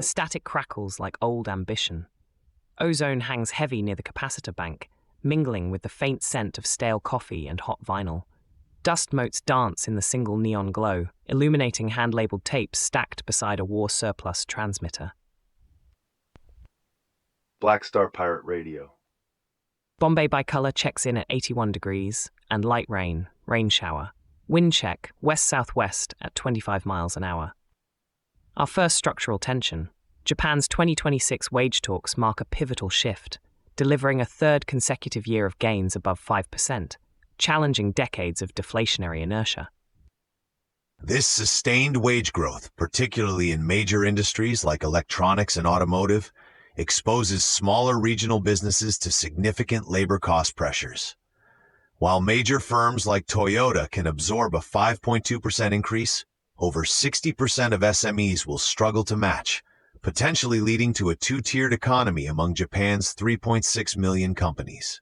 The static crackles like old ambition. Ozone hangs heavy near the capacitor bank, mingling with the faint scent of stale coffee and hot vinyl. Dust motes dance in the single neon glow, illuminating hand-labeled tapes stacked beside a war surplus transmitter. Black Star Pirate Radio. Bombay by color checks in at 81 degrees, and light rain shower. Wind check, west-southwest at 25 miles an hour. Our first structural tension. Japan's 2026 wage talks mark a pivotal shift, delivering a third consecutive year of gains above 5%, challenging decades of deflationary inertia. This sustained wage growth, particularly in major industries like electronics and automotive, exposes smaller regional businesses to significant labor cost pressures. While major firms like Toyota can absorb a 5.2% increase, over 60% of SMEs will struggle to match, potentially leading to a two-tiered economy among Japan's 3.6 million companies.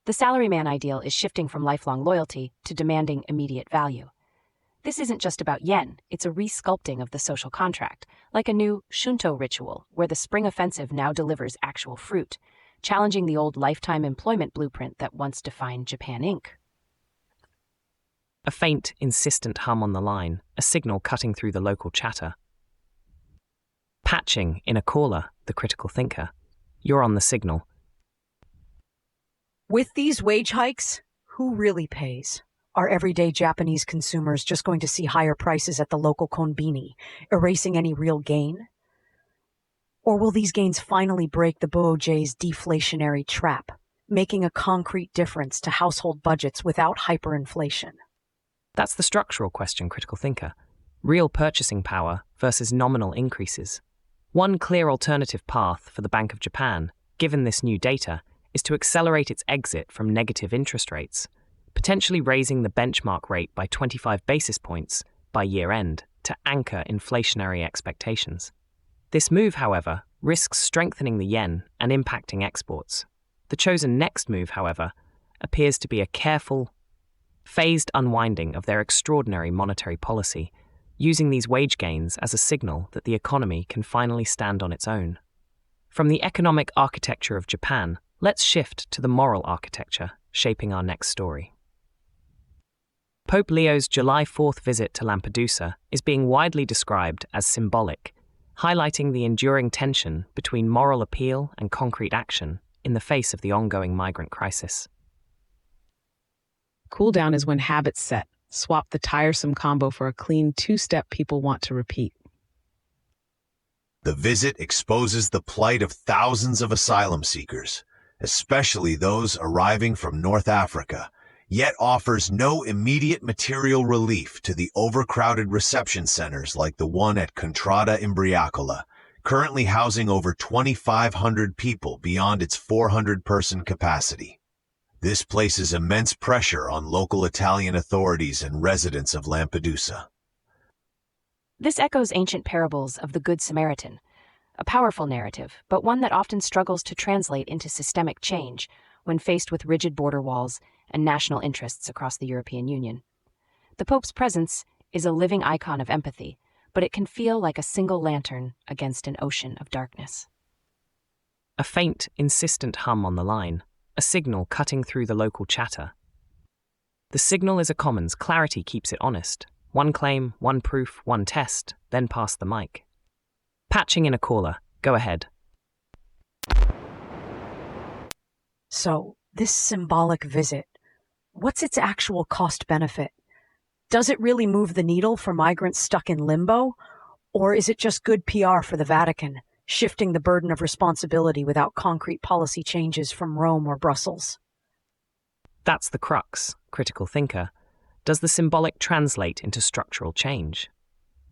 The salaryman ideal is shifting from lifelong loyalty to demanding immediate value. This isn't just about yen, it's a resculpting of the social contract, like a new Shunto ritual where the spring offensive now delivers actual fruit, challenging the old lifetime employment blueprint that once defined Japan Inc. A faint, insistent hum on the line, a signal cutting through the local chatter. Patching in a caller, the critical thinker. You're on the signal. With these wage hikes, who really pays? Are everyday Japanese consumers just going to see higher prices at the local konbini, erasing any real gain? Or will these gains finally break the BOJ's deflationary trap, making a concrete difference to household budgets without hyperinflation? That's the structural question, critical thinker. Real purchasing power versus nominal increases. One clear alternative path for the Bank of Japan, given this new data, is to accelerate its exit from negative interest rates, potentially raising the benchmark rate by 25 basis points by year-end to anchor inflationary expectations. This move, however, risks strengthening the yen and impacting exports. The chosen next move, however, appears to be a careful, phased unwinding of their extraordinary monetary policy, using these wage gains as a signal that the economy can finally stand on its own. From the economic architecture of Japan, let's shift to the moral architecture shaping our next story. Pope Leo's July 4th visit to Lampedusa is being widely described as symbolic, highlighting the enduring tension between moral appeal and concrete action in the face of the ongoing migrant crisis. Cool down is when habits set. Swap the tiresome combo for a clean two-step people want to repeat. The visit exposes the plight of thousands of asylum seekers, especially those arriving from North Africa, yet offers no immediate material relief to the overcrowded reception centers like the one at Contrada Imbriacola, currently housing over 2,500 people beyond its 400-person capacity. This places immense pressure on local Italian authorities and residents of Lampedusa. This echoes ancient parables of the Good Samaritan, a powerful narrative, but one that often struggles to translate into systemic change when faced with rigid border walls and national interests across the European Union. The Pope's presence is a living icon of empathy, but it can feel like a single lantern against an ocean of darkness. A faint, insistent hum on the line, a signal cutting through the local chatter. The signal is a commons, clarity keeps it honest. One claim, one proof, one test, then pass the mic. Patching in a caller, go ahead. So, this symbolic visit, what's its actual cost-benefit? Does it really move the needle for migrants stuck in limbo? Or is it just good PR for the Vatican, shifting the burden of responsibility without concrete policy changes from Rome or Brussels? That's the crux, critical thinker. Does the symbolic translate into structural change?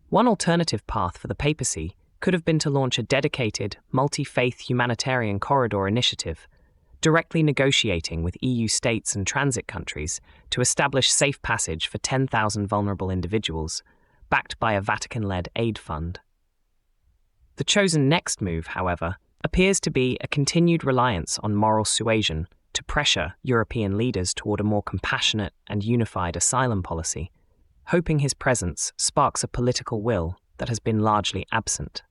One alternative path for the papacy could have been to launch a dedicated, multi-faith humanitarian corridor initiative, directly negotiating with EU states and transit countries to establish safe passage for 10,000 vulnerable individuals, backed by a Vatican-led aid fund. The chosen next move, however, appears to be a continued reliance on moral suasion to pressure European leaders toward a more compassionate and unified asylum policy, hoping his presence sparks a political will that has been largely absent.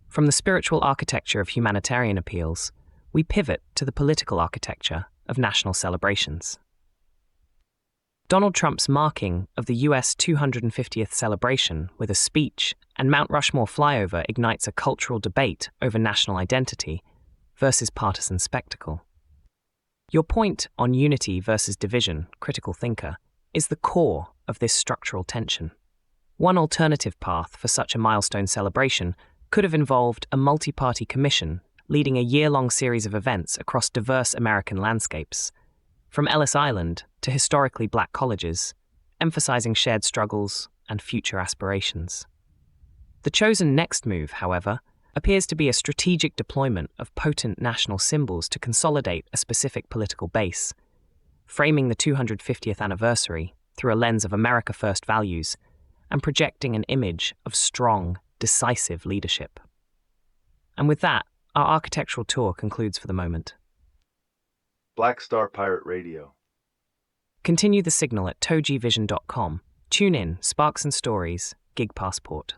From the spiritual architecture of humanitarian appeals, we pivot to the political architecture of national celebrations. Donald Trump's marking of the US 250th celebration with a speech and Mount Rushmore flyover ignites a cultural debate over national identity versus partisan spectacle. Your point on unity versus division, critical thinker, is the core of this structural tension. One alternative path for such a milestone celebration could have involved a multi-party commission leading a year-long series of events across diverse American landscapes, from Ellis Island to historically black colleges, emphasizing shared struggles and future aspirations. The chosen next move, however, appears to be a strategic deployment of potent national symbols to consolidate a specific political base, framing the 250th anniversary through a lens of America First values and projecting an image of strong, decisive leadership. And with that, our architectural tour concludes for the moment. Black Star Pirate Radio. Continue the signal at TogeeVision.com. Tune in, Sparks and Stories, Gig Passport.